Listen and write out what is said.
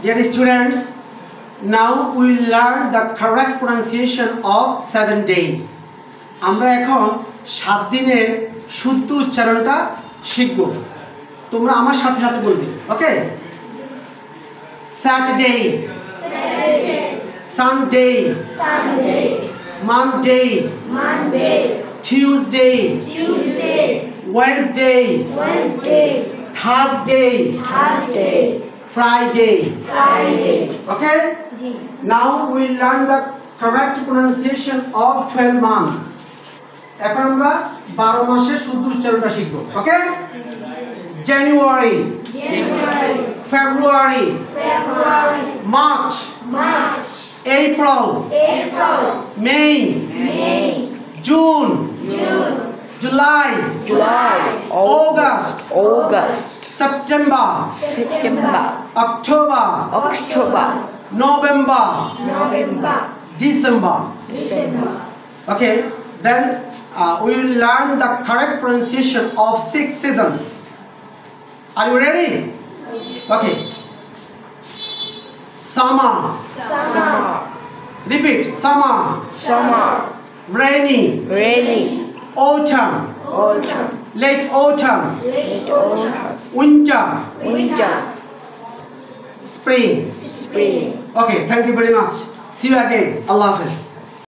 Dear students, now we will learn the correct pronunciation of 7 days. আমরা এখন 7 দিনের শুদ্ধ উচ্চারণটা শিখব। তোমরা আমার সাথে সাথে বলবে, ওকে? Saturday, Sunday, Monday, Tuesday, Wednesday, Thursday, Friday. Okay? Now we learn the correct pronunciation of 12 months. এখন আমরা 12 মাসের শুদ্ধ উচ্চারণটা শিখব। ওকে? January, February, March, April, May, June, July, August, September, October, November, December. Okay, then we will learn the correct pronunciation of 6 seasons. Are you ready? Okay. Summer. Repeat. Summer. Rainy. Autumn. Late autumn. Winter. Spring. Okay, thank you very much. See you again. Allah Hafiz.